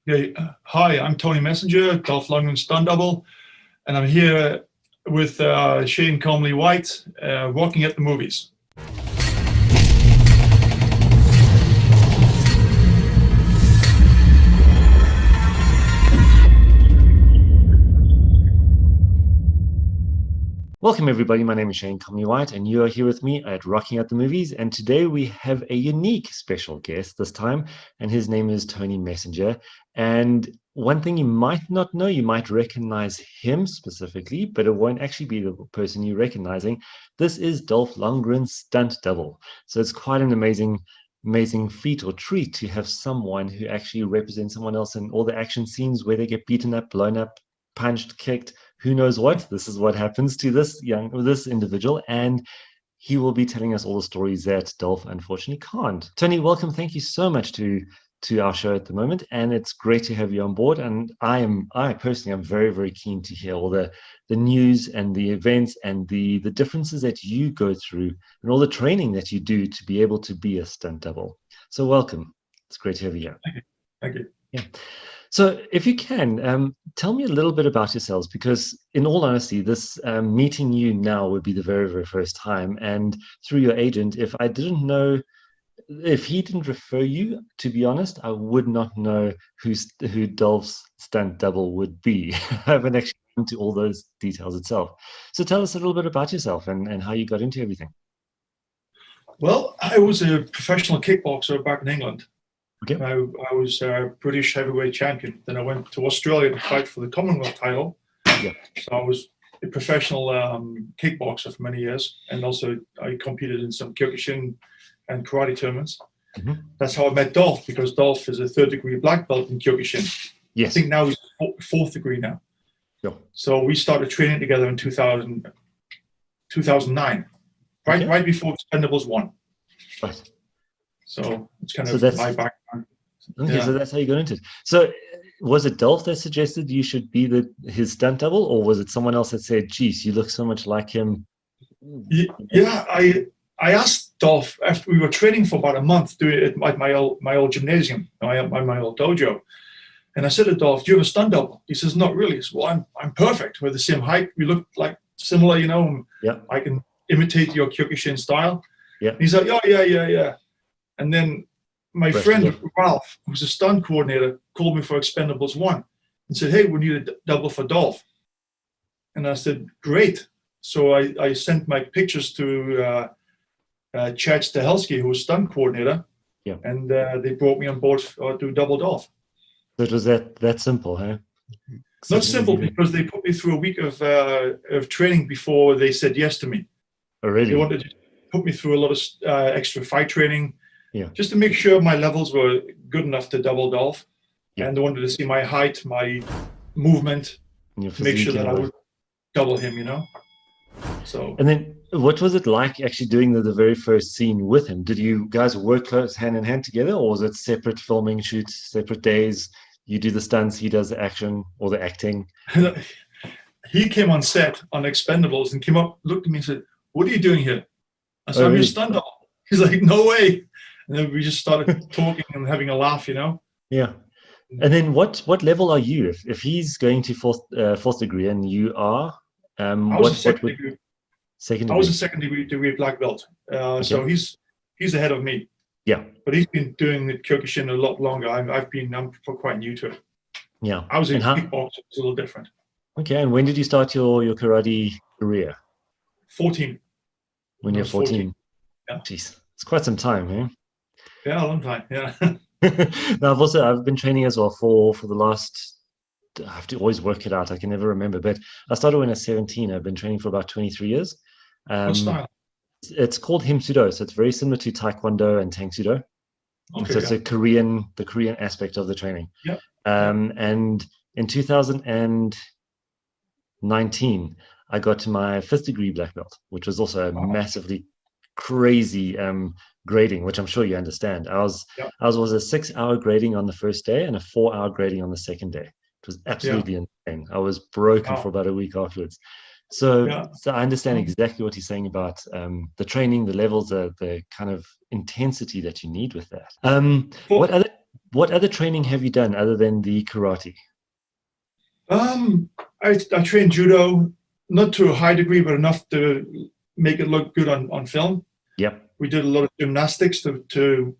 Hi, I'm Tony Messenger, Dolph Lundgren Stunt Double, and I'm here with Shane Comley-White, working at the movies. Welcome everybody, my name is Shane Comley-White and you are here with me at Rocking at the Movies, and today we have a unique special guest this time, and his name is Tony Messenger. And one thing you might not know, you might recognize him specifically, but it won't actually be the person you're recognizing. This is Dolph Lundgren's stunt double. So it's quite an amazing feat or treat to have someone who actually represents someone else in all the action scenes where they get beaten up, blown up, punched, kicked, who knows what. This is what happens to this individual, and he will be telling us all the stories that Dolph unfortunately can't. Tony, welcome. Thank you so much to our show at the moment, and it's great to have you on board. And I personally am very, very keen to hear all the news and the events and the differences that you go through and all the training that you do to be able to be a stunt double. So welcome. It's great to have you here. Thank you. Yeah. So if you can, tell me a little bit about yourselves, because in all honesty, this meeting you now would be the very, very first time. And through your agent, if I didn't know, if he didn't refer you, to be honest, I would not know who Dolph's stunt double would be. I haven't actually into all those details itself. So tell us a little bit about yourself and how you got into everything. Well, I was a professional kickboxer back in England. Okay. I was a British heavyweight champion. Then I went to Australia to fight for the Commonwealth title. Yeah. So I was a professional kickboxer for many years, and also I competed in some Kyokushin and karate tournaments. Mm-hmm. That's how I met Dolph, because Dolph is a third-degree black belt in Kyokushin. Yes. I think now he's fourth degree now. Yeah. So we started training together in 2009, right before Expendables 1. Right. So it's kind of my background. Okay, yeah. So that's how you got into it. So was it Dolph that suggested you should be his stunt double, or was it someone else that said, geez, you look so much like him? Yeah, I asked Dolph after we were training for about a month, doing it at my old gymnasium, my old dojo. And I said to Dolph, do you have a stunt double? He says, not really. I said, well, I'm perfect. We're the same height. We look like similar, you know. Yeah. I can imitate your Kyokushin style. Yeah. And he's like, oh, yeah. And then my friend Ralph, who's a stunt coordinator, called me for Expendables 1 and said, hey, we need a double for Dolph. And I said, great. So I sent my pictures to Chad Stahelski, who was stunt coordinator, and they brought me on board to double Dolph. So it was that simple, huh? Not simple, because they put me through a week of training before they said yes to me. Oh, really? They wanted to put me through a lot of extra fight training. Yeah. Just to make sure my levels were good enough to double Dolph. Yeah. And they wanted to see my height, my movement, to make sure that I would double him, you know? So. And then what was it like actually doing the very first scene with him? Did you guys work close hand in hand together, or was it separate filming shoots, separate days? You do the stunts, he does the action or the acting? He came on set on Expendables and came up, looked at me and said, what are you doing here? I said, I'm your stunt double. He's like, no way. And then we just started talking and having a laugh, you know? Yeah. And then what level are you? If he's going to fourth degree and you are? I was a second degree. Second degree. I was a second degree black belt. Okay. So he's ahead of me. Yeah. But he's been doing the Kyokushin a lot longer. I'm quite new to it. Yeah. I was in kickboxing. It's a little different. Okay. And when did you start your karate career? 14. When you're 14. Yeah. Jeez. It's quite some time, eh? Yeah, a long time. Yeah. Now I've been training as well for the last, I have to always work it out. I can never remember, but I started when I was 17. I've been training for about 23 years. What style? It's called Himsudo, so it's very similar to Taekwondo and Tang Sudo. Okay, so it's the Korean aspect of the training. Yeah. And in 2019, I got to my 5th degree black belt, which was also a massively crazy grading, which I'm sure you understand. I was a 6-hour grading on the first day and a 4-hour grading on the second day. It was absolutely insane. I was broken for about a week afterwards. So I understand exactly what he's saying about the training, the levels, the kind of intensity that you need with that. What other training have you done other than the karate? I trained judo, not to a high degree, but enough to make it look good on film. Yep. We did a lot of gymnastics to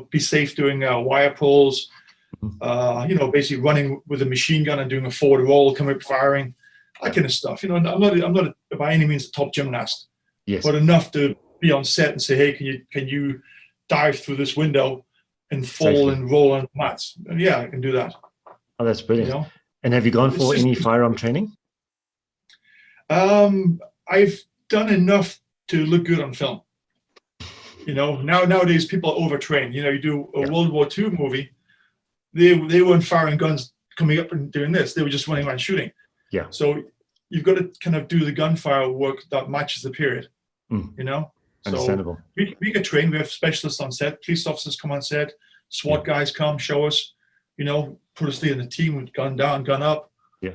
be safe doing wire pulls, basically running with a machine gun and doing a forward roll, coming up firing, that kind of stuff. I'm not by any means a top gymnast, Yes. but enough to be on set and say, hey, can you dive through this window and fall and roll on mats? And yeah, I can do that. Oh, that's brilliant. And have you gone for any firearm training? I've done enough to look good on film. Nowadays people are overtrained. You do a World War II movie, they weren't firing guns coming up and doing this. They were just running around shooting. Yeah. So you've got to kind of do the gunfire work that matches the period. Understandable. So we get trained. We have specialists on set. Police officers come on set. SWAT guys come, show us. Put us in the team with gun down, gun up. Yeah.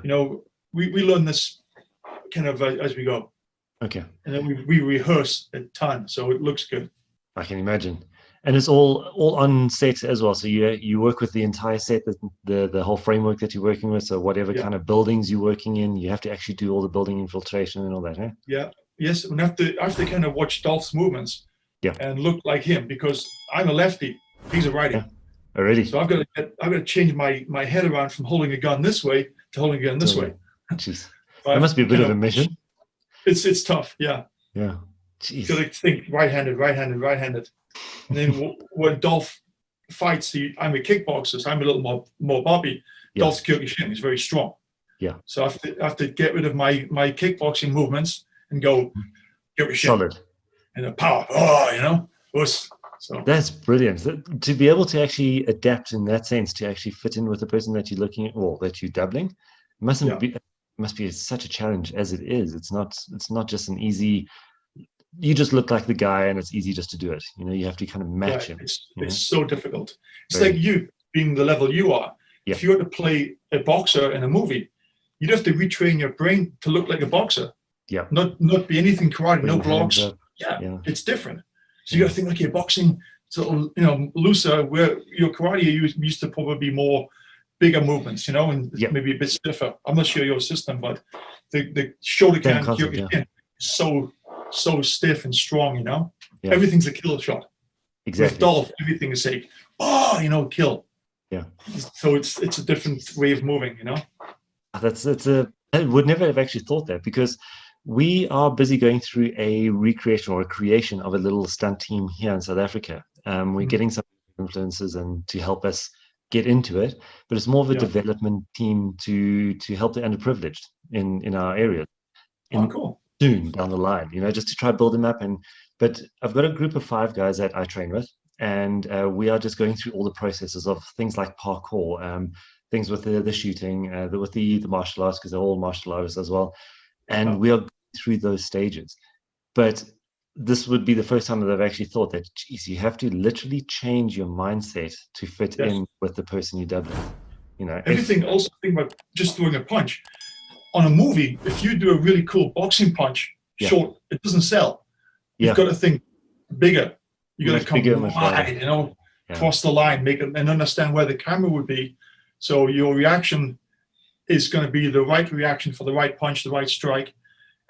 We learn this kind of as we go. Okay. And then we rehearse a ton, so it looks good. I can imagine. And it's all on set as well. So you work with the entire set, the whole framework that you're working with. So whatever kind of buildings you're working in, you have to actually do all the building infiltration and all that, eh? Yeah. Yes. And I have to kind of watch Dolph's movements and look like him, because I'm a lefty. He's a righty. Yeah. Already. So I've got to change my head around from holding a gun this way to holding a gun this way. Jeez. That must be a bit of a mission. It's tough. Yeah. Yeah. Jeez. Got to think right-handed. And then when Dolph fights, I'm a kickboxer, so I'm a little more Bobby. Dolph's Kyokushin. He's very strong. Yeah. So I have to get rid of my kickboxing movements and go Kyokushin. Solid. And power. Oh, So that's brilliant. To be able to actually adapt in that sense, to actually fit in with the person that you're looking at, or that you're doubling, must be such a challenge as it is. It's not just an easy. You just look like the guy, and it's easy just to do it. You have to kind of match him. It's so difficult. It's like you being the level you are. Yeah. If you were to play a boxer in a movie, you'd have to retrain your brain to look like a boxer. Yeah. Not be anything karate, no blocks. Yeah, it's different. So you got to think like you're boxing, so looser. Where your karate used to probably be more bigger movements, and maybe a bit stiffer. I'm not sure your system, but the Shotokan is so stiff and strong. Everything's a kill shot. Exactly. With Dolph, everything is like kill. Yeah. So it's a different way of moving. I would never have actually thought that, because we are busy going through a recreation or a creation of a little stunt team here in South Africa. We're getting some influences and to help us get into it, but it's more of a development team to help the underprivileged in our area. Cool. Soon down the line, just to try build them up. But I've got a group of 5 guys that I train with, and we are just going through all the processes of things like parkour, things with the shooting, with the martial arts, because they're all martial artists as well. And we are going through those stages. But this would be the first time that I've actually thought that, geez, you have to literally change your mindset to fit in with the person you're doubling. Everything. Also, think about just throwing a punch. On a movie, if you do a really cool boxing punch, short, it doesn't sell. You've got to think bigger. You got to come wide, cross the line, make it, and understand where the camera would be. So your reaction is going to be the right reaction for the right punch, the right strike,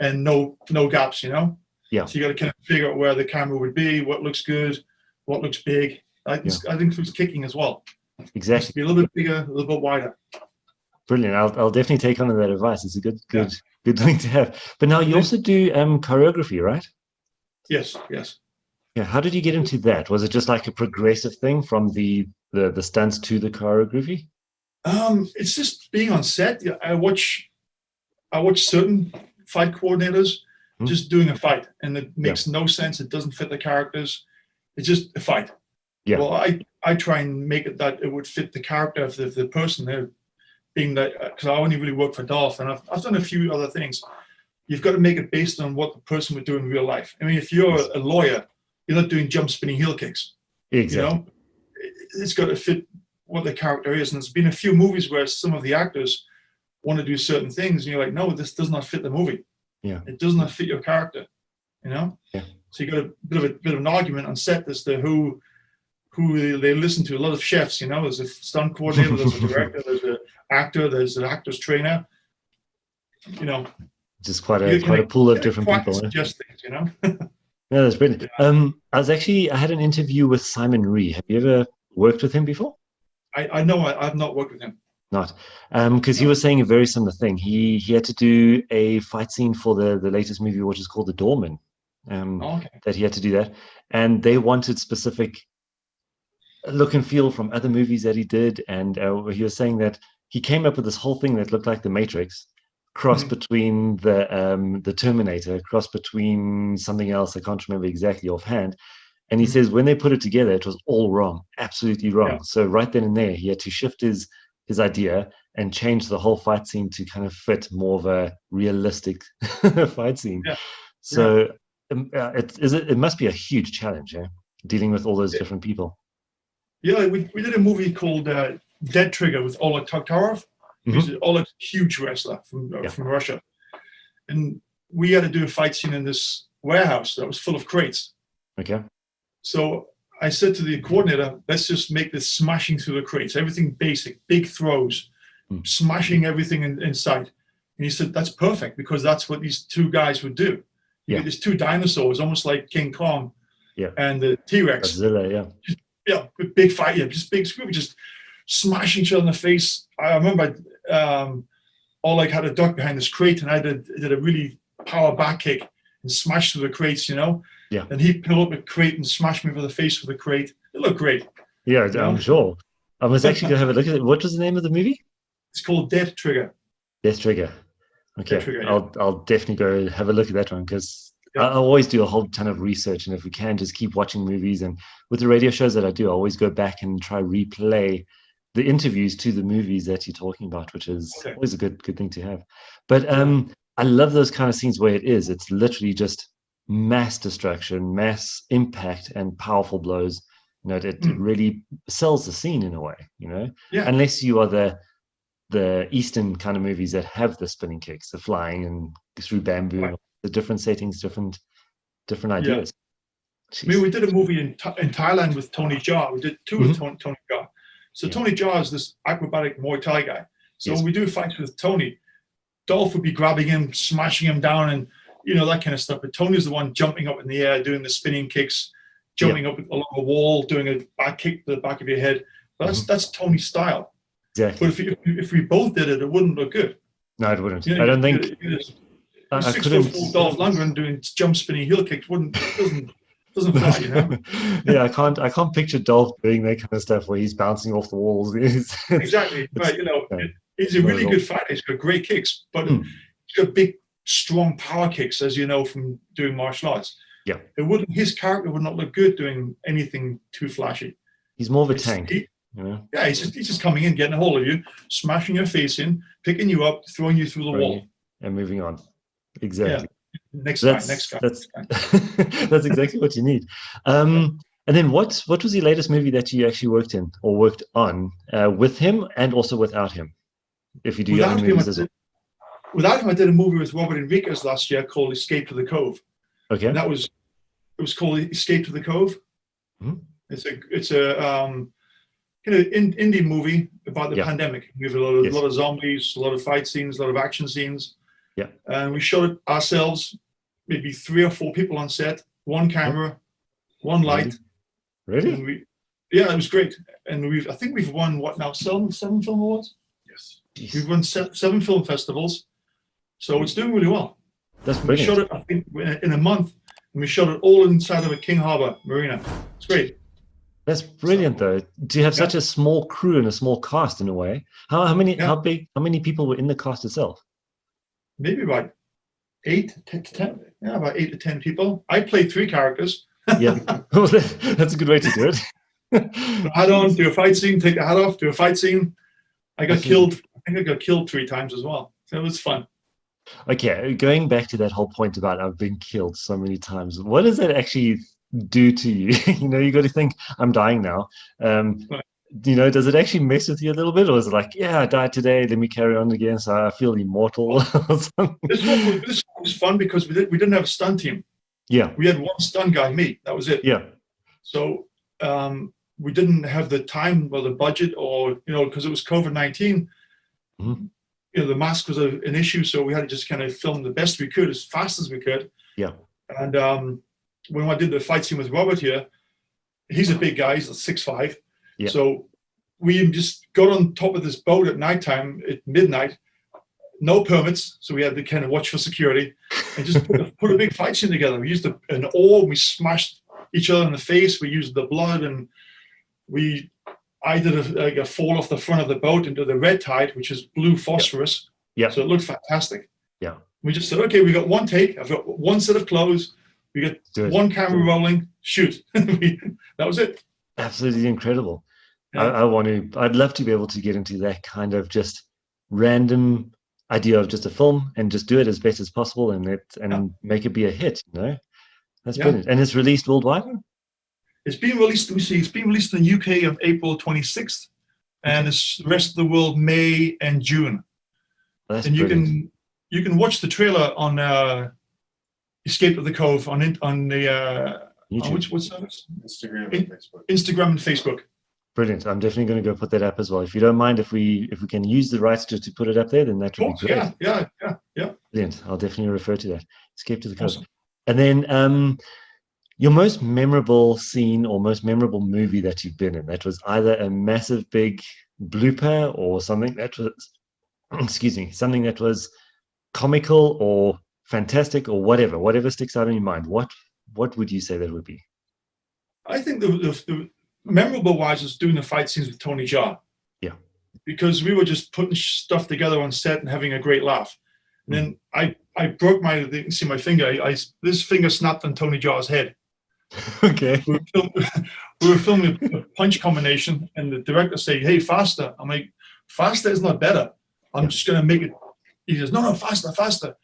and no gaps. Yeah. So you got to kind of figure out where the camera would be, what looks good, what looks big. I think includes kicking as well. Exactly. Be a little bit bigger, a little bit wider. Brilliant. I'll definitely take on that advice. It's a good thing to have. But now you also do choreography, right? Yes. Yeah. How did you get into that? Was it just like a progressive thing from the stunts to the choreography? It's just being on set. I watch certain fight coordinators just doing a fight, and it makes no sense. It doesn't fit the characters. It's just a fight. Yeah. Well, I try and make it that it would fit the character of the person there. Being that, because I only really work for Dolph, and I've done a few other things. You've got to make it based on what the person would do in real life. I mean, if you're a lawyer, you're not doing jump spinning heel kicks. Exactly. It's got to fit what the character is. And there's been a few movies where some of the actors want to do certain things, and you're like, no, this does not fit the movie. Yeah. It does not fit your character. Yeah. So you got a bit of an argument on set as to who who they listen to. A lot of chefs, you know, there's a stunt coordinator, there's a director, there's an actor, there's an actor's trainer. You know, Just quite a pool of different people. Suggest things, you know. Yeah, that's brilliant. Yeah. I had an interview with Simon Ree. Have you ever worked with him before? I know I've not worked with him. Not, because he was saying a very similar thing. He had to do a fight scene for the latest movie, which is called The Doorman. Okay. That he had to do that, and they wanted specific look and feel from other movies that he did, and he was saying that he came up with this whole thing that looked like the Matrix, cross between the Terminator, cross between something else I can't remember exactly offhand. And he says when they put it together, it was all wrong, absolutely wrong. Yeah. So right then and there, he had to shift his idea and change the whole fight scene to kind of fit more of a realistic fight scene. Yeah. So it must be a huge challenge, dealing with all those different people. Yeah, we did a movie called Dead Trigger with Oleg Taktarov. He's Oleg's huge wrestler from Russia. And we had to do a fight scene in this warehouse that was full of crates. Okay. So I said to the coordinator, let's just make this smashing through the crates, everything basic, big throws, smashing everything in sight. And he said, that's perfect, because that's what these two guys would do. Yeah. There's two dinosaurs, almost like King Kong and the T-Rex. Godzilla, big fight, just big screw, just smashing each other in the face. I remember Oleg had a duck behind this crate, and I did a really power back kick and smashed through the crates, you know? Yeah. And he pulled up a crate and smashed me over the face with a crate. It looked great. Yeah, I'm sure. I was actually going to have a look at it. What was the name of the movie? It's called Death Trigger. Death Trigger. Okay. Death Trigger, I'll definitely go have a look at that one, because I always do a whole ton of research, and if we can, just keep watching movies. And with the radio shows that I do, I always go back and try replay the interviews to the movies that you're talking about, which is always a good thing to have. But I love those kind of scenes where it's literally just mass destruction, mass impact, and powerful blows. You know, it really sells the scene in a way, you know. Unless you are the Eastern kind of movies that have the spinning kicks, the flying and through bamboo, the different settings, different ideas. I mean, we did a movie in Thailand with Tony Jaa. We did two with Tony Jaa. So Tony Jaa is this acrobatic Muay Thai guy. So when we do fights with Tony, Dolph would be grabbing him, smashing him down, and you know, that kind of stuff. But Tony's the one jumping up in the air, doing the spinning kicks, jumping up along a wall, doing a back kick to the back of your head. That's Tony's style. Exactly. But if we both did it, it wouldn't look good. No, it wouldn't. You know, I don't think. 6'4" Dolph Lundgren doing jump spinning heel kicks doesn't fly, you know. Yeah, I can't picture Dolph doing that kind of stuff where he's bouncing off the walls. Exactly. Right. You know, he's a really good fighter. He's got great kicks, but he's got big, strong power kicks, as you know from doing martial arts. Yeah. His character would not look good doing anything too flashy. He's more of a tank. You know? Yeah, he's just coming in, getting a hold of you, smashing your face in, picking you up, throwing you through the wall, and moving on. Exactly. Yeah. Next guy. That's exactly what you need. And then what was the latest movie that you actually worked in or worked on with him and also without him? If you do other movies as well. Without him, I did a movie with Robert Enriquez last year called Escape to the Cove. Okay. And it was called Escape to the Cove. Mm-hmm. It's a indie movie about the pandemic. We have a lot of zombies, a lot of fight scenes, a lot of action scenes. Yeah. And we shot it ourselves, maybe 3 or 4 people on set, one camera, one light. Really? It was great. And I think we've won seven film awards? Yes. Jeez. We've won 7 film festivals. So it's doing really well. That's brilliant. We shot it, I think, in a month, and we shot it all inside of a King Harbor marina. It's great. That's brilliant, though. Do you have such a small crew and a small cast in a way? How many people were in the cast itself? Maybe about 8 to 10. Yeah, about 8 to 10 people. I played 3 characters. Yeah, well, that's a good way to do it. Hat on, do a fight scene, take the hat off, do a fight scene. I got killed. I think I got killed 3 times as well. So it was fun. Okay, going back to that whole point about I've been killed so many times, what does that actually do to you? You know, you got to think, I'm dying now. You know, does it actually mess with you a little bit, or is it like, yeah, I died today, let me carry on again, so I feel immortal? This one was fun because we didn't have a stunt team. Yeah, we had one stunt guy, me. That was it. Yeah. So we didn't have the time or the budget, or because it was COVID-19. Mhm. The mask was an issue, so we had to just kind of film the best we could as fast as we could. Yeah. And when I did the fight scene with Robert here, he's a big guy, he's 6'5". Yeah. So we just got on top of this boat at nighttime, at midnight, no permits, so we had to kind of watch for security, and just put a big fight scene together. We used an oar, we smashed each other in the face, we used the blood, and I did a fall off the front of the boat into the red tide, which is blue phosphorus. Yeah. So it looked fantastic. Yeah. We just said, okay, we got one take. I've got one set of clothes. We got one camera rolling. Shoot. That was it. Absolutely incredible. Yeah. I'd love to be able to get into that kind of just random idea of just a film and just do it as best as possible and make it be a hit. That's brilliant. And it's released worldwide. It's being released. Let me see. It's being released in the UK on April 26th, and it's the rest of the world May and June. That's and brilliant. you can watch the trailer on Escape of the Cove on the YouTube. what service? Instagram and Facebook. Instagram and Facebook. Brilliant. I'm definitely going to go put that up as well. If you don't mind, if we can use the rights to put it up there, then that would be great. Yeah. Brilliant. I'll definitely refer to that. Escape to the Cove. Awesome. And then your most memorable scene or most memorable movie that you've been in, that was either a massive big blooper or something that was, something that was comical or fantastic or whatever sticks out in your mind. What would you say that would be? I think the memorable wise is doing the fight scenes with Tony Jaa. Yeah. Because we were just putting stuff together on set and having a great laugh. And then I broke you can see my finger. This finger snapped on Tony Jaa's head. Okay. We were filming a punch combination, and the director said, "Hey, faster." I'm like, "Faster is not better. I'm just going to make it." He says, "No, faster."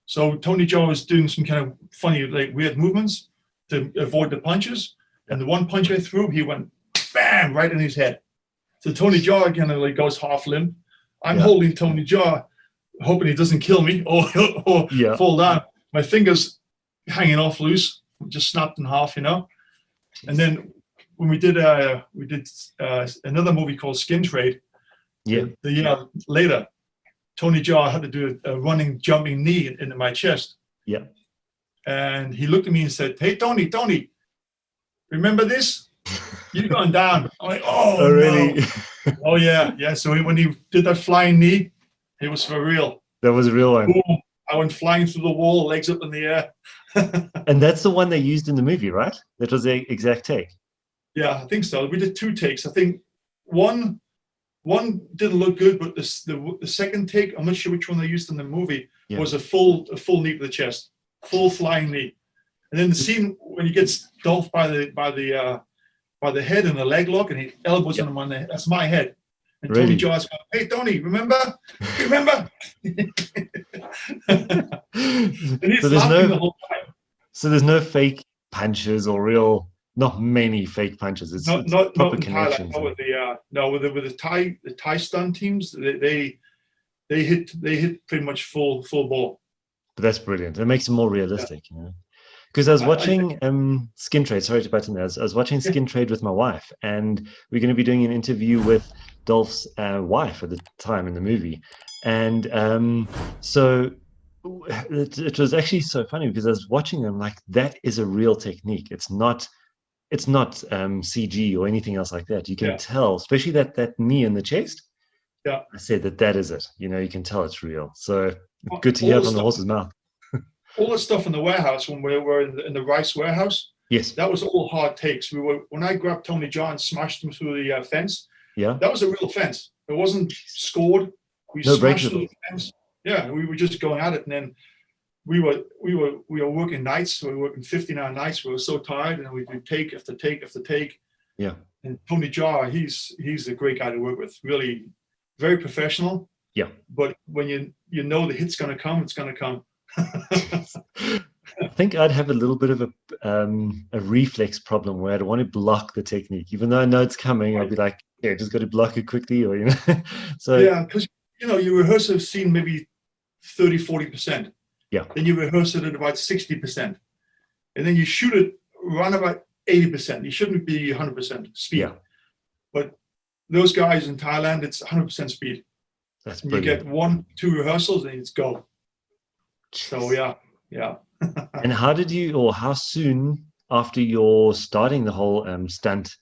So Tony Jaa was doing some kind of funny, weird movements to avoid the punches. And the one punch I threw, he went bam right in his head. So Tony Jaa kind of goes half limp. I'm holding Tony Jaa, hoping he doesn't kill me or fall down. My fingers hanging off loose, just snapped in half, And then when we did another movie called Skin Trade, the year later, Tony Jaa had to do a running, jumping knee into my chest. Yeah. And he looked at me and said, "Hey, Tony, remember this? You've gone down." I'm like, "Oh, really? No." Oh, yeah. So when he did that flying knee, it was for real. That was a real one. Boom. I went flying through the wall, legs up in the air. And that's the one they used in the movie, right? That was the exact take. Yeah, I think so. We did 2 takes. I think one didn't look good, but the second take, I'm not sure which one they used in the movie, was a full knee to the chest, full flying knee. And then the scene when he gets Dolph by the head and the leg lock, and he elbows him on the head. That's my head. And Really? Tony Jaa's going, "Hey, Tony, remember?" And he's laughing the whole time. So there's no fake punches or not many fake punches. It's Not proper in connections. Thailand. With the Thai stunt teams, they hit pretty much full ball. But that's brilliant. It makes it more realistic, Because I was watching Skin Trade. Sorry to butt in there. I was watching Skin Trade with my wife, and we're going to be doing an interview with Dolph's wife at the time in the movie. And so it was actually so funny because I was watching them like, that is a real technique. It's not CG or anything else like that. You can tell, especially that knee in the chest. Yeah. I said that is it. You can tell it's real. So good to hear from the horse's mouth. All the stuff in the warehouse when we were in the rice warehouse. Yes. That was all hard takes. When I grabbed Tony Jaa and smashed him through the fence. Yeah. That was a real fence. It wasn't scored. We smashed through the fence. Yeah, we were just going at it, and then we were working nights. So we were working 59 nights. We were so tired, and we did take after take after take. Yeah. And Tony Jaa, he's a great guy to work with. Really, very professional. Yeah. But when you know the hit's going to come, it's going to come. I think I'd have a little bit of a reflex problem where I'd want to block the technique, even though I know it's coming. I'll be like, just got to block it quickly, or So yeah, because you rehearse a scene maybe 30-40%. Yeah. Then you rehearse it at about 60%, and then you shoot it around about 80%. You shouldn't be 100% speed. Yeah. But those guys in Thailand, it's 100% speed. That's And you brilliant. get 1-2 rehearsals and it's go. So Jeez. yeah. And how did you, or how soon after you're starting the whole stunt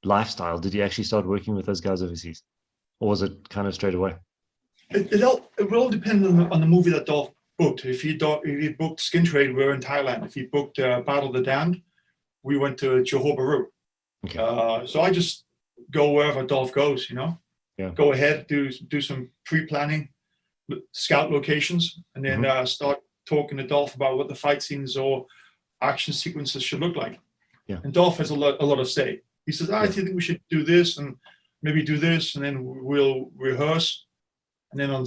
lifestyle, did you actually start working with those guys overseas? Or was it kind of straight away? It will all depend on the movie that Dolph booked. If he booked Skin Trade, we were in Thailand. If he booked Battle of the Damned, we went to Johor Bahru. Okay. So I just go wherever Dolph goes, you know. Yeah. Go ahead, do some pre-planning, scout locations, and then start talking to Dolph about what the fight scenes or action sequences should look like. Yeah. And Dolph has a lot of say. He says, I think we should do this and maybe do this, and then we'll rehearse. And then on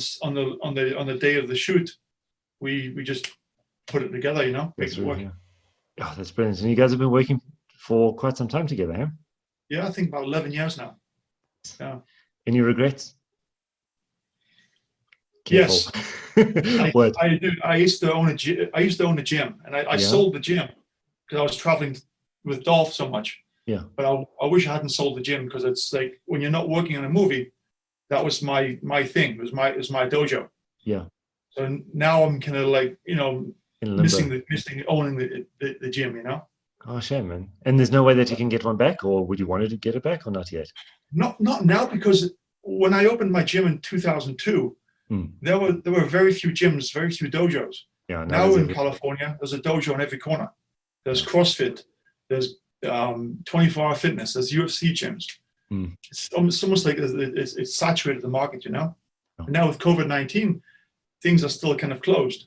the day of the shoot, we just put it together, you know, make it work. Yeah. Oh, that's brilliant. And you guys have been working for quite some time together, huh? Yeah, I think about 11 years now. Yeah. Any regrets? Yes. What? I do. I used to own a gym, and I sold the gym because I was traveling with Dolph so much. Yeah. But I wish I hadn't sold the gym, because it's like when you're not working on a movie, that was my thing. It was my dojo. Yeah. So now I'm kind of like, you know, missing owning the gym, you know. Oh, shame, man. And there's no way that you can get one back, or would you want to get it back, or not yet? Not now, because when I opened my gym in 2002, there were very few gyms, very few dojos. Yeah. Now in California, there's a dojo on every corner. There's CrossFit. There's 24-hour fitness. There's UFC gyms. It's almost like it's saturated the market, you know. And now with COVID-19, things are still kind of closed.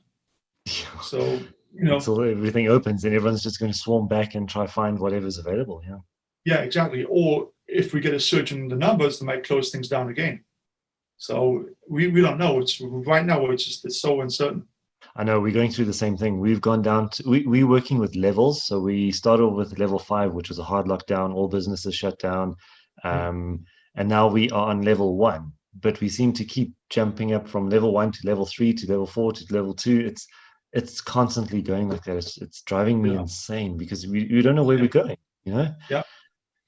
Yeah. So, you know, until everything opens, and everyone's just going to swarm back and try find whatever's available. Yeah. Yeah, exactly. Or if we get a surge in the numbers, they might close things down again. So we don't know. It's right now. It's so uncertain. I know we're going through the same thing. We've gone down to we're working with levels. So we started with level 5, which was a hard lockdown, all businesses shut down, and now we are on level 1. But we seem to keep jumping up from level 1 to level 3 to level 4 to level 2. It's constantly going like that. It's driving me insane, because we don't know where we're going, you know? Yeah.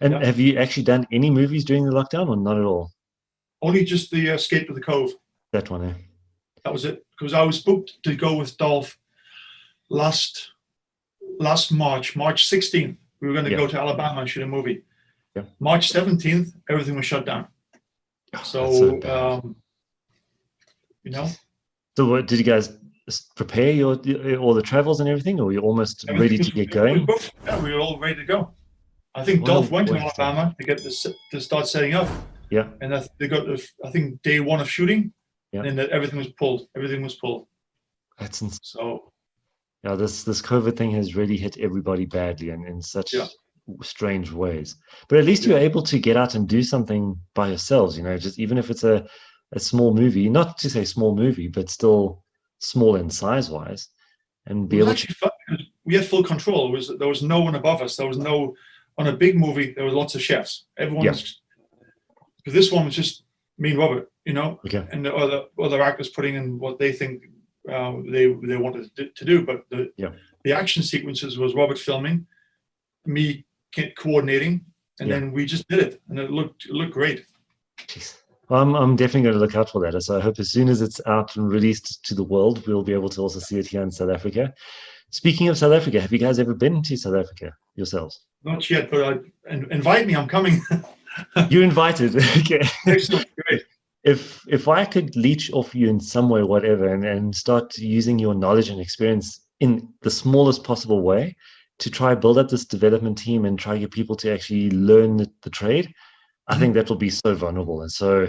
And have you actually done any movies during the lockdown, or not at all? Only just the Escape to the Cove. That one, eh? That was it. Because I was booked to go with Dolph last March 16th. We were going to go to Alabama and shoot a movie. Yeah. March 17th, everything was shut down. Oh, so you know. So what, did you guys prepare all the travels and everything, or were you almost ready to get going? We were all ready to go. I think Dolph went to Alabama to start setting up. Yeah. And they got, I think, day 1 of shooting. Yeah. And then everything was pulled. That's insane. So. Yeah, this COVID thing has really hit everybody badly, and in such strange ways. But at least you're able to get out and do something by yourselves, you know, just even if it's a small movie, not to say small movie, but still small in size wise, and be able to. Fun, we had full control. There was no one above us. There was no, on a big movie, there was lots of chefs. Everyone's, because this one was just me and Robert, you know, and the other actors putting in what they think they wanted to do. But the action sequences was Robert filming, me coordinating, and then we just did it, and it looked great. Jeez. Well, I'm definitely going to look out for that. So I hope as soon as it's out and released to the world, we'll be able to also see it here in South Africa. Speaking of South Africa, have you guys ever been to South Africa yourselves? Not yet, but invite me. I'm coming. You're invited. Okay. Excellent. Great. If I could leech off you in some way, whatever, and start using your knowledge and experience in the smallest possible way to try build up this development team and try get people to actually learn the trade, I think that will be so vulnerable, and so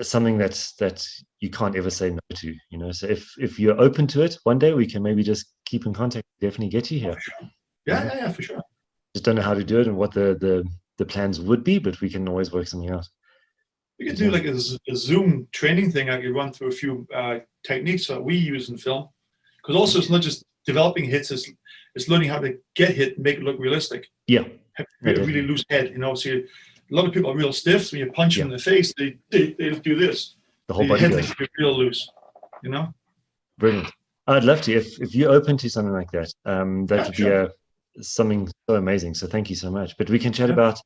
something that you can't ever say no to, you know. So if you're open to it, one day we can maybe just keep in contact. Definitely get you here. For sure. Yeah, for sure. Just don't know how to do it and what the plans would be, but we can always work something out. We could do like a Zoom training thing. I could run through a few techniques that we use in film, because also it's not just developing hits; it's learning how to get hit and make it look realistic. Yeah, have a really loose head, you know. So a lot of people are real stiff. So when you punch them in the face, they do this. The whole body goes real loose, you know. Brilliant. I'd love to. If you're open to something like that, that would be something so amazing. So thank you so much. But we can chat about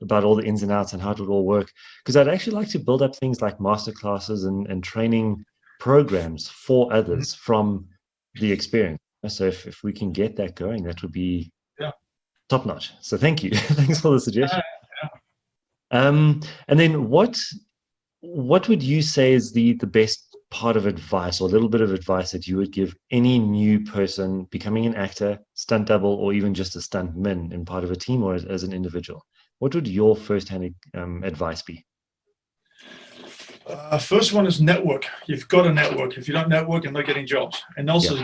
about all the ins and outs and how it would all work, because I'd actually like to build up things like master classes and training programs for others from the experience. So if we can get that going, that would be top notch. So thank you. Thanks for the suggestion. And then what would you say is the best part of advice, or a little bit of advice that you would give any new person becoming an actor, stunt double, or even just a stuntman in part of a team or as an individual? What would your first-hand advice be? First one is network. You've got to network. If you don't network, you're not getting jobs. And also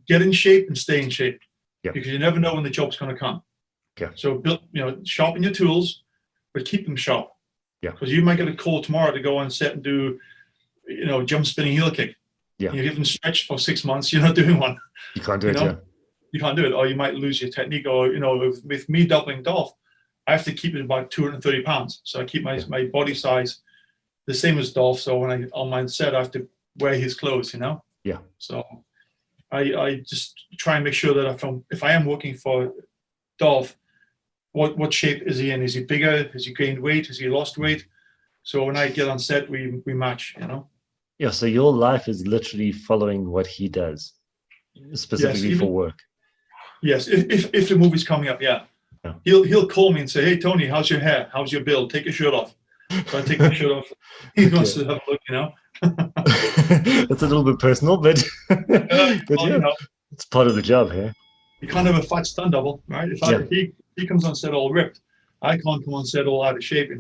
get in shape and stay in shape, because you never know when the job's going to come. So build, sharpen your tools, but keep them sharp. Because you might get a call tomorrow to go on set and do, jump spinning heel kick. You give them stretch for 6 months, you're not doing one. You can't do it. You can't do it, or you might lose your technique. Or with me doubling Dolph, I have to keep it about 230 pounds. So I keep my body size the same as Dolph. So when I on my set, I have to wear his clothes. So I just try and make sure that if I am working for Dolph, what shape is he in? Is he bigger? Has he gained weight? Has he lost weight? So when I get on set, we match. Yeah. So your life is literally following what he does, specifically for work. Yes. If the movie's coming up, he'll call me and say, "Hey Tony, how's your hair? How's your build? Take your shirt off." So I take my shirt off. He wants to have a look. That's a little bit personal, but it's part of the job here. You can't have a fat stunt double, right? If he comes on set all ripped, I can't come on set all out of shape.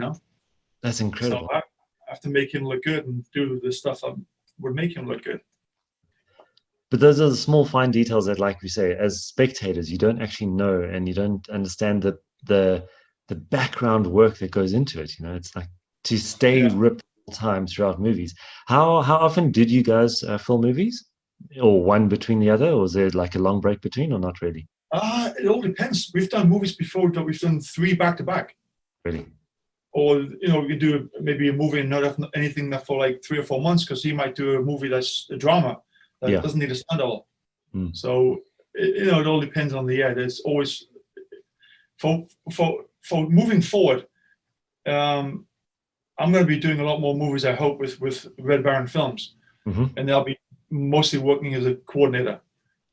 That's incredible. So I have to make him look good and do the stuff that would make him look good. But those are the small, fine details that, like we say, as spectators, you don't actually know, and you don't understand the background work that goes into it. It's like to stay ripped all the time throughout movies. How often did you guys film movies, or one between the other, or was there like a long break between, or not really? It all depends. We've done movies before that we've done 3 back to back. Really? Or we could do maybe a movie and not have anything that for like 3 or 4 months, because he might do a movie that's a drama that doesn't need a stunt double. So it all depends on the year. There's always for moving forward. I'm going to be doing a lot more movies, I hope, with Red Baron Films, and they'll be mostly working as a coordinator.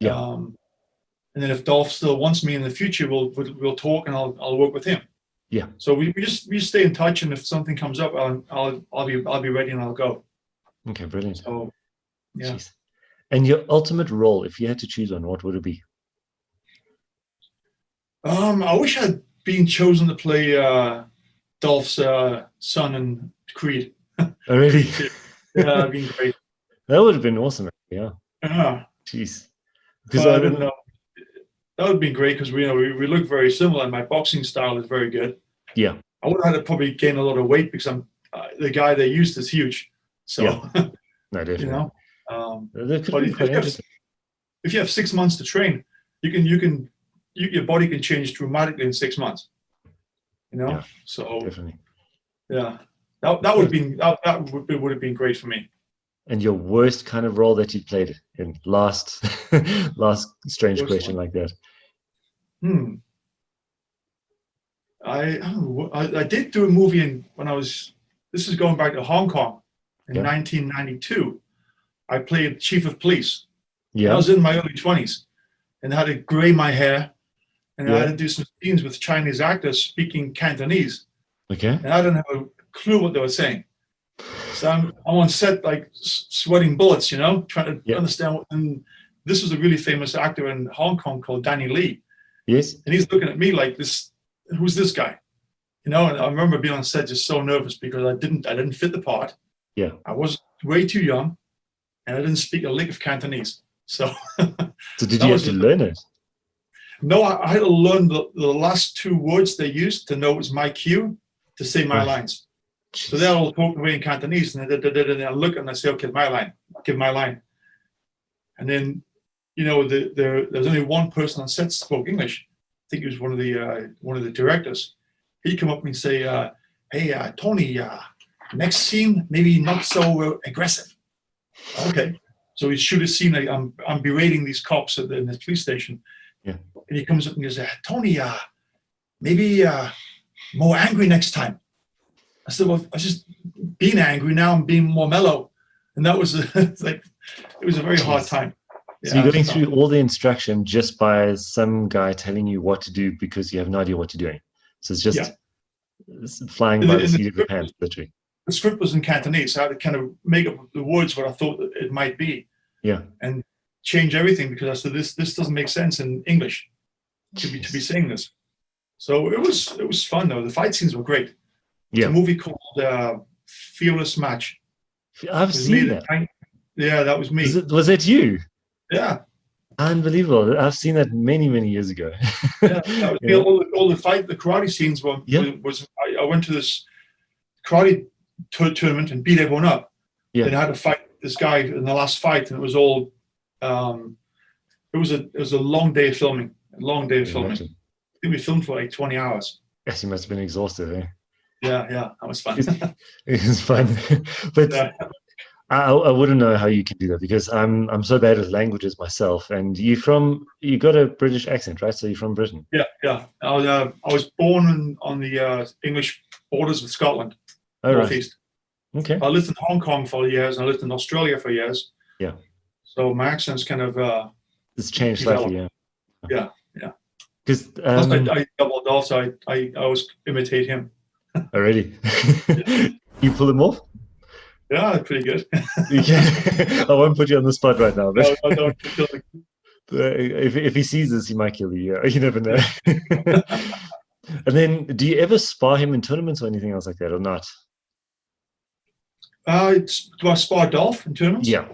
And then if Dolph still wants me in the future, we'll talk, and I'll work with him. So we just stay in touch, and if something comes up, I'll be ready and I'll go. Okay, brilliant. So Jeez. And your ultimate role, if you had to choose one, what would it be? I wish I'd been chosen to play Dolph's son in Creed. Oh, really? That'd been great. That would have been awesome. Yeah. Jeez. Because I didn't know. That would have been great, because we look very similar, and my boxing style is very good. I would have had to probably gain a lot of weight, because I'm the guy they used is huge. So no, definitely. But if you have 6 months to train, your body can change dramatically in 6 months. So definitely. That would have been great for me. And your worst kind of role that you played in? Last strange worst question one. Like that. I did do a movie this is going back to Hong Kong in 1992. I played chief of police. I was in my early 20s, and I had to gray my hair, and I had to do some scenes with Chinese actors speaking Cantonese. And I didn't have a clue what they were saying. So I'm on set, like sweating bullets, trying to understand and this was a really famous actor in Hong Kong called Danny Lee. Yes. And he's looking at me like this, who's this guy? And I remember being on set just so nervous, because I didn't fit the part. I was way too young, and I didn't speak a lick of Cantonese. So So did you have to learn it? No, I had to learn the last 2 words they used to know it was my cue to say my lines. So they're all talking away in Cantonese, and I look and I say, okay, my line, I'll give my line. And then, there's only one person on set that spoke English. I think he was one of the directors. He'd come up and say, hey, Tony, next scene, maybe not so aggressive. Okay. So he'd shoot a scene, like I'm berating these cops in the police station. And he comes up and he goes, Tony, maybe more angry next time. I said, well, I was just being angry. Now I'm being more mellow. And that was like, it was a very hard time. So you're going through all the instruction just by some guy telling you what to do because you have no idea what you're doing. So it's just flying by the seat of your pants, literally. The script was in Cantonese, so I had to kind of make up the words what I thought it might be. Yeah. And change everything because I said this doesn't make sense in English to be saying this. So it was fun though. The fight scenes were great. Yeah. It's a movie called Fearless Match. I've seen that. Yeah, that was me. Was it you? Yeah. Unbelievable. I've seen that many, many years ago. Yeah, that was all the karate scenes were. I went to this karate tournament and beat everyone up. Yeah. Then I had to fight this guy in the last fight, and it was all. It was a long day of filming. A long day of filming. I think we filmed for like 20 hours. Yes, you must have been exhausted, eh? Yeah, that was fun. It was fun, but I wouldn't know how you can do that because I'm so bad with languages myself. And you got a British accent, right? So you're from Britain. Yeah. I was born on the English borders with Scotland, northeast. Right. Okay. I lived in Hong Kong for years, and I lived in Australia for years. Yeah. So my accent's kind of it's changed slightly. Yeah. Because I doubled off, so I always imitate him. Already. You pull him off? Yeah, pretty good. I won't put you on the spot right now. But no, don't. If he sees this, he might kill you. You never know. And then, do you ever spar him in tournaments or anything else like that, or not? Do I spar Dolph in tournaments? Yeah,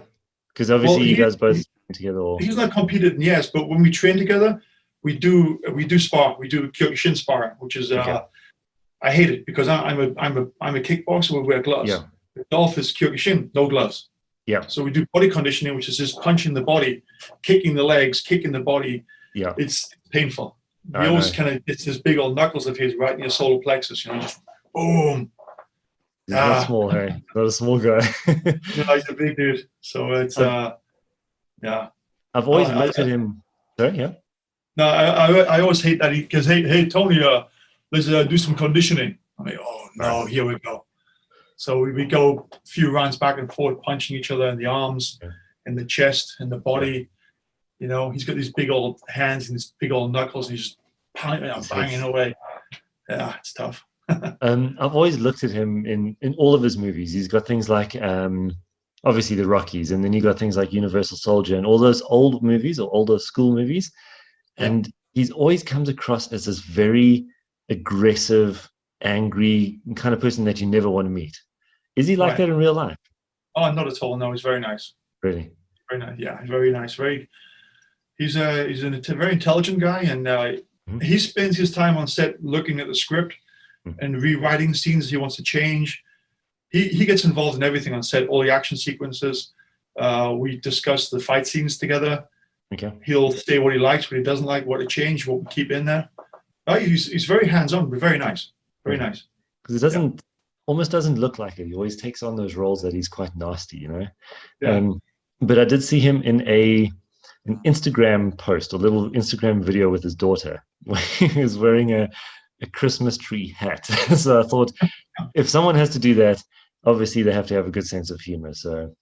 because obviously you guys both together. He's not competed in years, but when we train together, we do spar. We do Kyokushin sparring, which is I hate it because I'm a kickboxer. We wear gloves. Yeah. Dolph is Kyokushin, no gloves. Yeah. So we do body conditioning, which is just punching the body, kicking the legs, kicking the body. Yeah. It's painful. He always kind of gets his big old knuckles of his right in your solar plexus, just boom. He's not small, hey? Not a small guy. No, he's a big dude. So it's yeah. I've always looked at him. Sorry, yeah. No, I always hate that because hey Tony, let's do some conditioning. I'm like, oh no, here we go. So we go a few rounds back and forth, punching each other in the arms, in the chest, in the body. He's got these big old hands and these big old knuckles, and he's just banging away. Yeah, it's tough. I've always looked at him in all of his movies. He's got things like obviously the Rockies, and then you got things like Universal Soldier and all those old movies or older school movies. And he's always comes across as this very aggressive, angry kind of person that you never want to meet. Is he like that in real life? Oh, not at all. No, he's very nice. Really? Very nice. Yeah, he's very nice. He's a very intelligent guy, and he spends his time on set looking at the script and rewriting scenes he wants to change. He gets involved in everything on set, all the action sequences. We discuss the fight scenes together. Okay. He'll say what he likes, what he doesn't like, what to change, what we keep in there. He's very hands-on, but very nice. Very nice. Because it almost doesn't look like it. He always takes on those roles that he's quite nasty, Yeah. But I did see him in an Instagram post, a little Instagram video with his daughter, where he was wearing a Christmas tree hat. So I thought, if someone has to do that, obviously they have to have a good sense of humor. So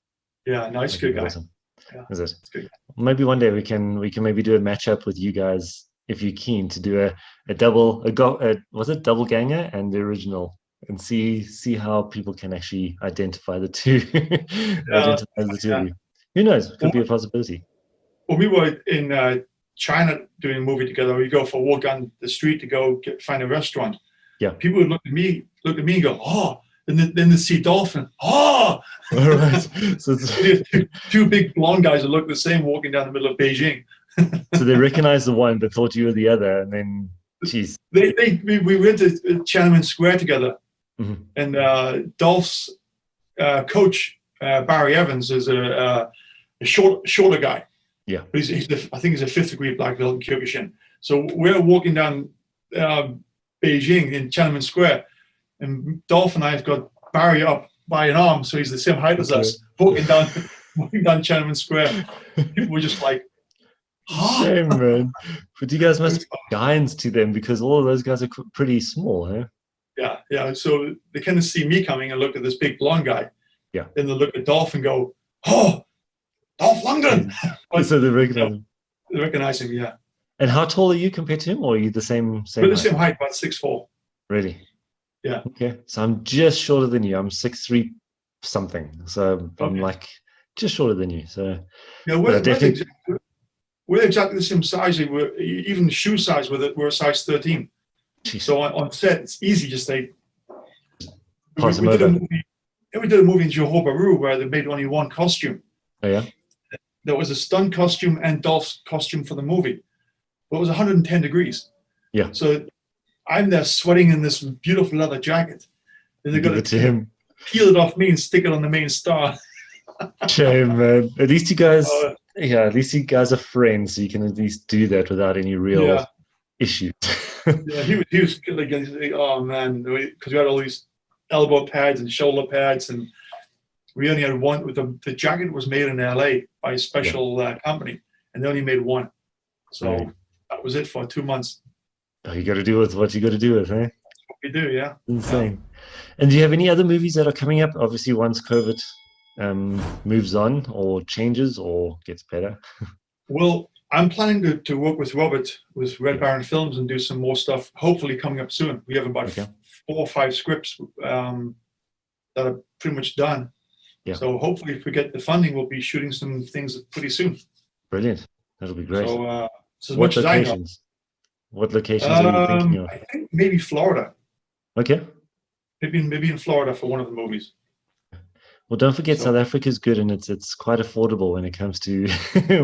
nice, good guy. Awesome. Yeah, is it? Good. Maybe one day we can maybe do a matchup with you guys if you're keen to do a double was it double ganger and the original, and see how people can actually identify the two. Who knows? Could be a possibility. When we were in China doing a movie together, we go for a walk on the street to go find a restaurant. Yeah. People would look at me and go, oh, and then they see Dolphin. Oh, all right. So two big blonde guys that look the same walking down the middle of Beijing. So they recognized the one but thought you were the other, and then geez. We went to Tiananmen Square together, and Dolph's coach Barry Evans is a shorter guy. Yeah, but I think he's a 5th degree black belt in Kyokushin. So we're walking down Beijing in Tiananmen Square, and Dolph and I have got Barry up by an arm, so he's the same height as us, walking down Tiananmen Square. People were just like, shame, man. But you guys must be giants to them because all of those guys are pretty small, huh? yeah. So they kind of see me coming and look at this big blonde guy. Yeah. Then they look at Dolph and go, "Oh, Dolph Lundgren." But, So they recognize him. they recognize him, yeah. And how tall are you compared to him, or are you the same We're the height? same height, about 6'4". Really? Yeah. Okay. So I'm just shorter than you. I'm 6'3" something. So I'm Okay. like just shorter than you. So Yeah, but I definitely we're exactly the same size. We're even the shoe size with it. We're a size 13. Jeez. So on set, it's easy. Just like pass him we did a over. movie. Yeah, we did a movie in Johor Bahru where they made only one costume. Oh yeah. There was a stunt costume and Dolph's costume for the movie. But it was 110 degrees. Yeah. So I'm there sweating in this beautiful leather jacket. And they're Give going it to him. peel it off me and stick it on the main star. Shame, man. At least you guys, yeah, at least you guys are friends, so you can at least do that without any real issues. Yeah, he was like, oh man, because we had all these elbow pads and shoulder pads, and we only had one. With the jacket was made in LA by a special company, and they only made one. So that was it for 2 months. Oh, you got to do with what you got to do with, eh? That's what we do, yeah. Insane. And do you have any other movies that are coming up? Obviously, once COVID moves on or changes or gets better. Well, I'm planning to work with Robert with Red Baron Films and do some more stuff. Hopefully, coming up soon. We have about 4 or 5 scripts that are pretty much done. Yeah. So hopefully, if we get the funding, we'll be shooting some things pretty soon. Brilliant. That'll be great. So as much as I know. What locations are you thinking of? I think maybe Florida. Okay. Maybe in Florida for one of the movies. Well, don't forget South Africa is good, and it's quite affordable when it comes to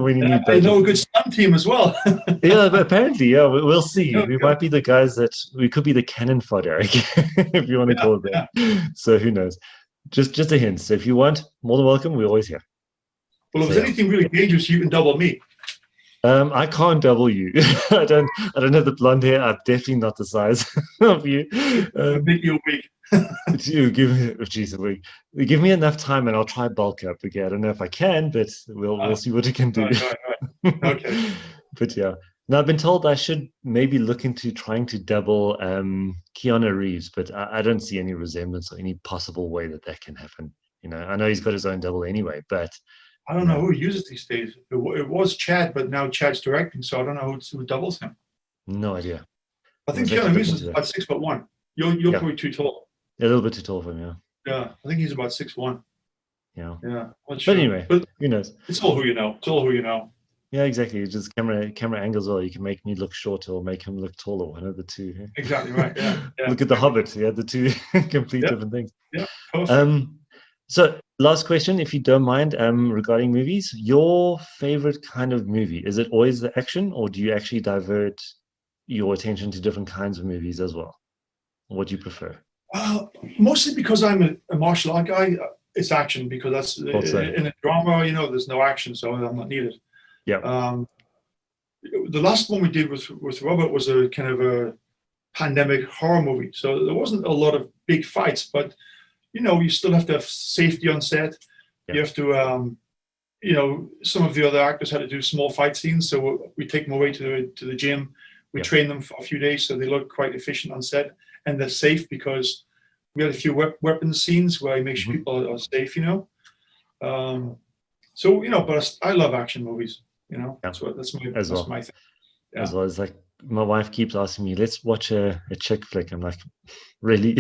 when you need budget. I know a good stunt team as well. Yeah, but apparently, yeah, we'll see. We might be the guys that we could be the cannon fodder, if you want to call it that. Yeah. So who knows? Just a hint. So if you want, more than welcome. We're always here. Well, if there's anything really dangerous, you can double me. I can't double you. I don't have the blonde hair. I'm definitely not the size of you. Make you a week. You give me, geez, a week. Give me enough time, and I'll try bulk up. Okay, I don't know if I can, but we'll see what we can do. Right. Okay. But yeah, now I've been told I should maybe look into trying to double Keanu Reeves, but I don't see any resemblance or any possible way that can happen. You know, I know he's got his own double anyway, but I don't know who uses these days. It was Chad, but now Chad's directing, so I don't know who doubles him. No idea. I think Keanu Reeves is about 6'1". You're probably too tall. A little bit too tall for him, yeah. Yeah, I think he's about 6'1". Yeah. Yeah. But anyway, who knows? It's all who you know. It's all who you know. Yeah, exactly. It's just camera angles. Well, you can make me look shorter or make him look taller. One of the two. Yeah? Exactly right. Yeah. Look at the Hobbit. Yeah, the two complete different things. Yeah. Perfect. So last question, if you don't mind, regarding movies, your favorite kind of movie, is it always the action, or do you actually divert your attention to different kinds of movies as well? What do you prefer? Mostly because I'm a martial art guy, it's action, because that's in a drama, there's no action, so I'm not needed. Yeah. The last one we did with Robert was a kind of a pandemic horror movie, so there wasn't a lot of big fights, but you still have to have safety on set. Yeah. You have to, some of the other actors had to do small fight scenes, so we take them away to the gym. We train them for a few days, so they look quite efficient on set, and they're safe because we had a few weapons scenes where I make sure people are safe. But I love action movies. That's my thing. Yeah. As well as like my wife keeps asking me, let's watch a chick flick. I'm like, really?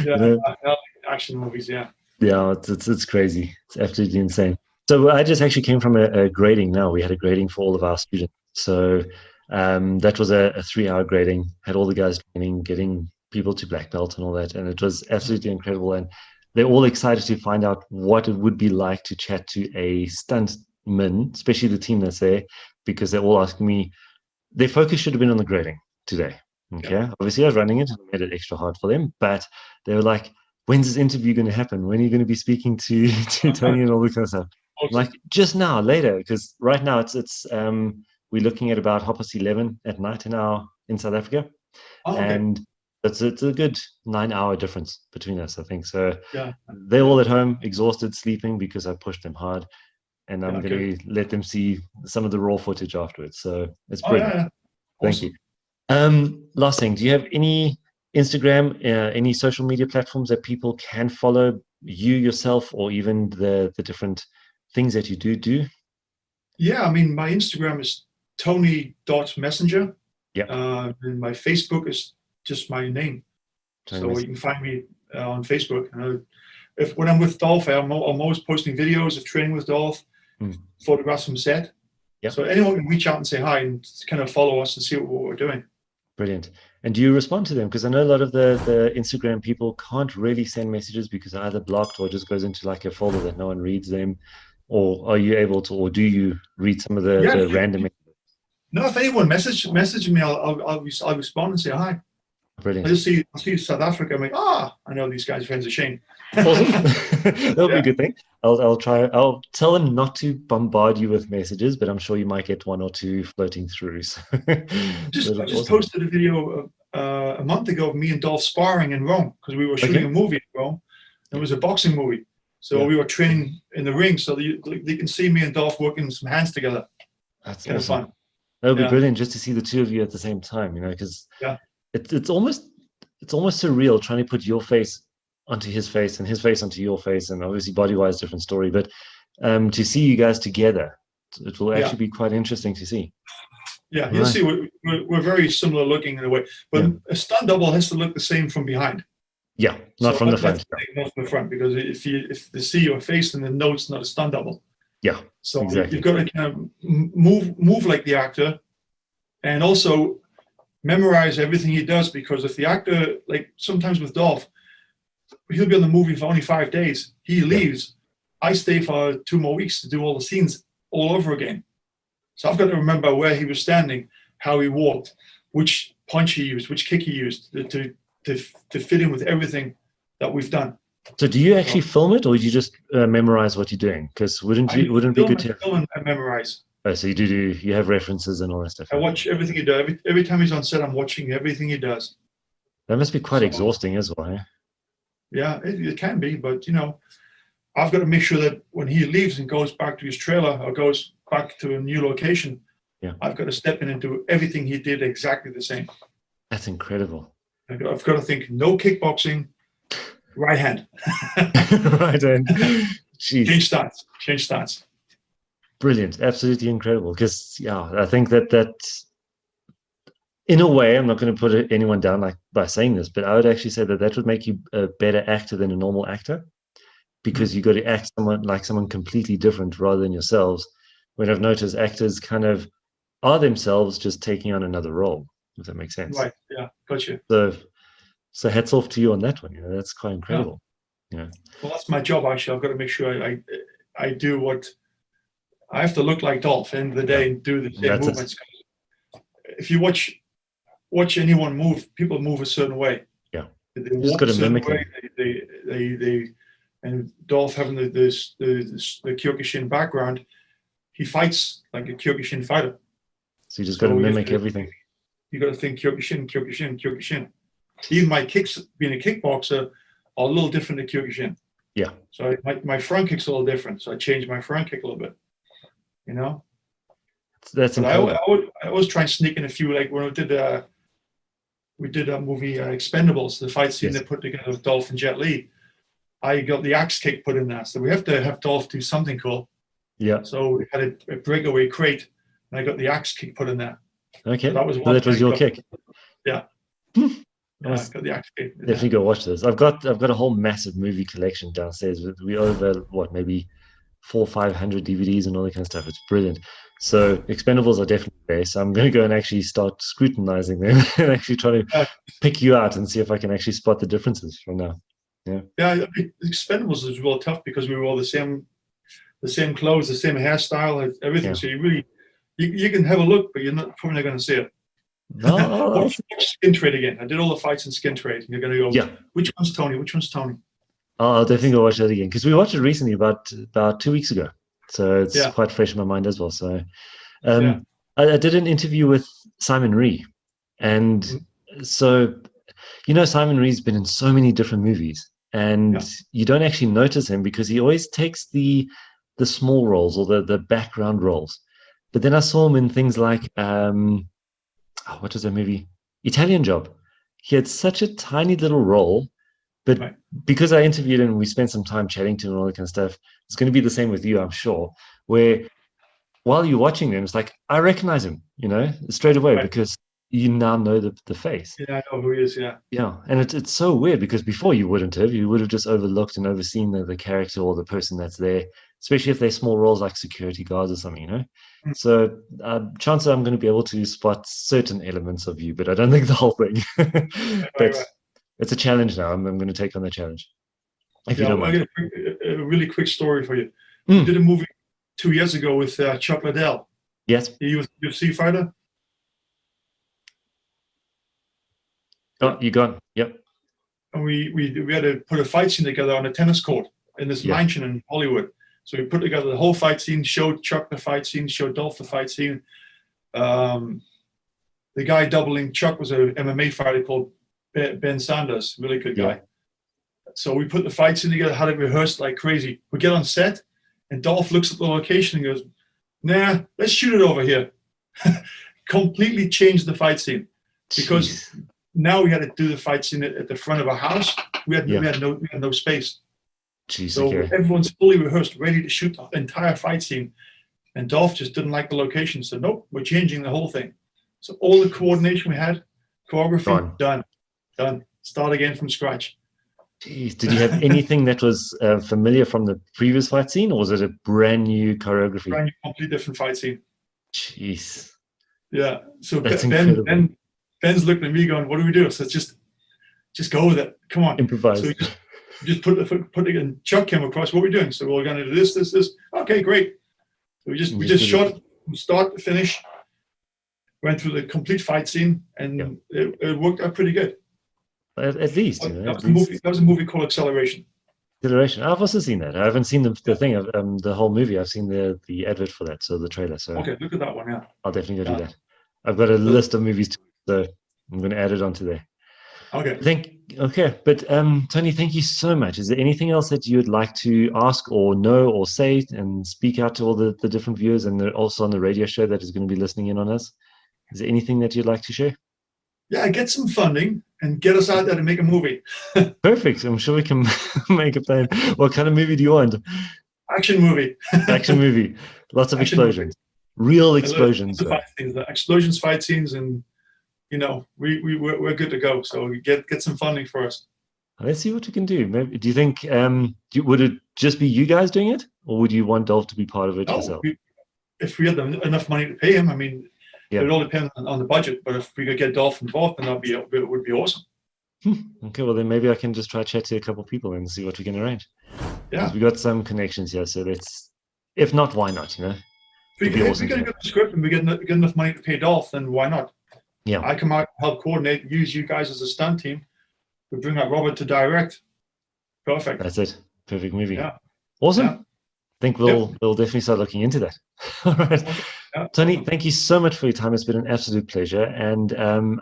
Yeah, I like action movies. Yeah. Yeah, it's crazy. It's absolutely insane. So I just actually came from a grading. Now we had a grading for all of our students. So that was a 3-hour grading. Had all the guys training, getting people to black belt and all that, and it was absolutely incredible. And they're all excited to find out what it would be like to chat to a stuntman, especially the team that's there, because they're all asking me. Their focus should have been on the grading today. Okay, obviously I was running it and made it extra hard for them, but they were like, "When's this interview going to happen? When are you going to be speaking to Tony and all that kind of stuff?" I'm like, just now, later, because right now it's we're looking at about 11:30 at night in South Africa, and it's a good 9-hour difference between us, I think. So they're all at home, exhausted, sleeping because I pushed them hard, and I'm going to let them see some of the raw footage afterwards. So it's brilliant. Thank you. Last thing, do you have any Instagram, any social media platforms that people can follow you yourself, or even the different things that you do? Yeah, I mean, my Instagram is Tony.Messenger. Yeah, And my Facebook is just my name. Tony So you Messenger. can find me on Facebook. If when I'm with Dolph, I'm always posting videos of training with Dolph, photographs from set. Yeah, So anyone can reach out and say hi and kind of follow us and see what we're doing. brilliant. And do you respond to them? Because I know a lot of the Instagram people can't really send messages because they're either blocked or just goes into like a folder that no one reads them. Or are you able to, or do you read some of Yeah. the random? No, if anyone messages me, I'll respond and say hi. Brilliant. I see South Africa. I'm like, I know these guys are friends of Shane. Awesome. That'll be a good thing. I'll try. I'll tell them not to bombard you with messages, but I'm sure you might get one or two floating through. So I just posted a video a month ago of me and Dolph sparring in Rome because we were shooting a movie in Rome. It was a boxing movie. So we were training in the ring so they can see me and Dolph working some hands together. That's kind awesome. of fun. That would be brilliant just to see the two of you at the same time, because it's almost surreal trying to put your face onto his face and his face onto your face, and obviously body-wise different story, but to see you guys together, it will actually be quite interesting to see. Yeah, you'll see we're very similar looking in a way, but a stunt double has to look the same from behind. Yeah, not from the front. Not from the front, because if they see your face, then they know it's not a stunt double. Yeah, so exactly. You've got to kind of move like the actor, and also memorize everything he does, because if the actor, like sometimes with Dolph, he'll be on the movie for only 5 days. He leaves. I stay for 2 more weeks to do all the scenes all over again. So I've got to remember where he was standing, how he walked, which punch he used, which kick he used to fit in with everything that we've done. So do you actually film it, or you just memorize what you're doing? Because wouldn't it be good to film and memorize? Oh, so you have references and all that stuff. I watch everything he does. Every time he's on set, I'm watching everything he does. That must be quite exhausting as well. Eh? Yeah, it can be, but I've got to make sure that when he leaves and goes back to his trailer or goes back to a new location, I've got to step in and do everything he did exactly the same. That's incredible. I've got to think, no kickboxing, right hand. Right hand. Jeez. Change stance. Brilliant. Absolutely incredible. Because, I think that in a way, I'm not going to put anyone down by saying this, but I would actually say that would make you a better actor than a normal actor, because you got to act someone completely different rather than yourselves. When I've noticed actors kind of are themselves just taking on another role, if that makes sense. Right. Yeah. Gotcha. So hats off to you on that one. That's quite incredible. Well, that's my job. Actually, I've got to make sure I do what I have to look like Dolph at the end of the day and do the same movements. If you watch anyone move, people move a certain way. Yeah. They walk a certain way. They and Dolph, having the Kyokushin background, he fights like a Kyokushin fighter. So you just got to mimic everything. You got to think Kyokushin. Even my kicks, being a kickboxer, are a little different than Kyokushin. Yeah. So my front kick's a little different. So I changed my front kick a little bit. That's incredible. I always try and sneak in a few, like when we did that movie Expendables, the fight scene they put together with Dolph and Jet Li. I got the axe kick put in there, so we have to have Dolph do something cool. Yeah. So we had a breakaway crate, and I got the axe kick put in there. Okay. So that was your kick. Yeah. I got the axe kick. Definitely go watch this. I've got a whole massive movie collection downstairs. We over maybe 400 or 500 DVDs and all that kind of stuff. It's brilliant. So Expendables are definitely there. So I'm going to go and actually start scrutinizing them and actually try to pick you out and see if I can actually spot the differences from now. Yeah. Yeah. Expendables is real tough because we were all the same clothes, the same hairstyle, everything. Yeah. So you can have a look, but you're probably not going to see it. No. Watch Skin Trade again. I did all the fights in Skin Trade. And you're going to go, which one's Tony? Which one's Tony? I'll definitely go watch that again, because we watched it recently about 2 weeks ago. So it's quite fresh in my mind as well. So I did an interview with Simon Rhee. And so, Simon Rhee's been in so many different movies. And you don't actually notice him because he always takes the small roles or the background roles. But then I saw him in things like, what was that movie? Italian Job. he had such a tiny little role, but Right. because I interviewed him and we spent some time chatting to him and all that kind of stuff, it's going to be the same with you, I'm sure, where while you're watching them, it's like, I recognize him, straight away Right. because you now know the face. Yeah, I know who he is. Yeah. Yeah. And it's so weird because before you wouldn't have, you would have just overlooked and overseen the character or the person that's there, especially if they're small roles like security guards or something. Mm. So chances are I'm going to be able to spot certain elements of you, but I don't think the whole thing. But it's a challenge now. I'm going to take on the challenge. If you don't mind. I got a really quick story for you. Mm. We did a movie 2 years ago with Chuck Liddell. Yes. He was a UFC fighter. Oh, you got it. Yep. And we had to put a fight scene together on a tennis court in this mansion in Hollywood. So we put together the whole fight scene, showed Chuck the fight scene, showed Dolph the fight scene. The guy doubling Chuck was a MMA fighter called Ben Sanders, really good guy. Yeah. So we put the fight scene together, had it rehearsed like crazy. We get on set, and Dolph looks at the location and goes, "Nah, let's shoot it over here." Completely changed the fight scene because now we had to do the fight scene at the front of a house. We had no space. Jeez, so everyone's fully rehearsed, ready to shoot the entire fight scene. And Dolph just didn't like the location. So nope, we're changing the whole thing. So all the coordination we had, choreography, done. Start again from scratch. Jeez, did you have anything that was familiar from the previous fight scene, or was it a brand new choreography? Brand new, completely different fight scene. Jeez. Yeah. So that's incredible. Ben's looking at me going, "What do we do?" So just go with it. Come on. Improvise. So we just put it in. Chuck came across. What are we doing? So we're going to do this. Okay, great. So we just shot from start to finish. Went through the complete fight scene, and it worked out pretty good. At least, that was a movie called Acceleration. Acceleration. I've also seen that. I haven't seen the thing of the whole movie. I've seen the advert for that, so the trailer. So okay, look at that one. Yeah, I'll definitely go do that. I've got a list of movies, so I'm going to add it onto there. Okay. But Tony, thank you so much. Is there anything else that you would like to ask or know or say and speak out to all the different viewers and also on the radio show that is going to be listening in on us? Is there anything that you'd like to share? Yeah, get some funding and get us out there to make a movie. Perfect. I'm sure we can make a plan. What kind of movie do you want? Action movie. Action movie. Lots of explosions. Real explosions. Explosions, fight scenes, and we're good to go. So get some funding for us. Let's see what we can do. Maybe, do you think would it just be you guys doing it, or would you want Dolph to be part of it yourself? If we had enough money to pay him, I mean. Yeah. It all depends on the budget, but if we could get Dolph involved, then it would be awesome. Okay, well then maybe I can just try to chat to a couple of people and see what we can arrange. Yeah, we got some connections here, so if not, why not? If we get a good script and we get enough money to pay Dolph, then why not? Yeah, I come out, help coordinate, use you guys as a stunt team. We bring out Robert to direct. Perfect. That's it. Perfect movie. Yeah. Awesome. Yeah. I think we'll definitely start looking into that. All right. Yeah. Tony, thank you so much for your time. It's been an absolute pleasure. And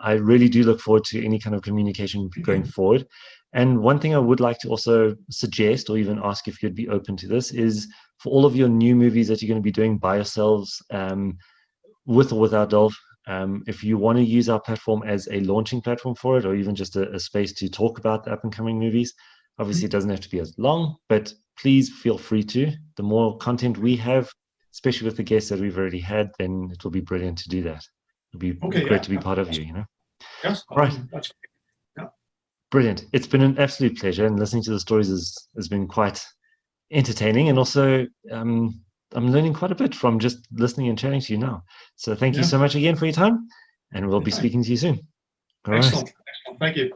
I really do look forward to any kind of communication going forward. And one thing I would like to also suggest or even ask if you'd be open to this is for all of your new movies that you're going to be doing by yourselves, with or without Dolph, if you want to use our platform as a launching platform for it, or even just a space to talk about the up and coming movies, obviously it doesn't have to be as long, but please feel free to. The more content we have, especially with the guests that we've already had, then it will be brilliant to do that. It'll be great to be part of you, Yes. All right. That's great. Yeah. Brilliant. It's been an absolute pleasure, and listening to the stories has been quite entertaining, and also I'm learning quite a bit from just listening and chatting to you now. So thank you so much again for your time, and we'll be speaking to you soon. Excellent. Thank you.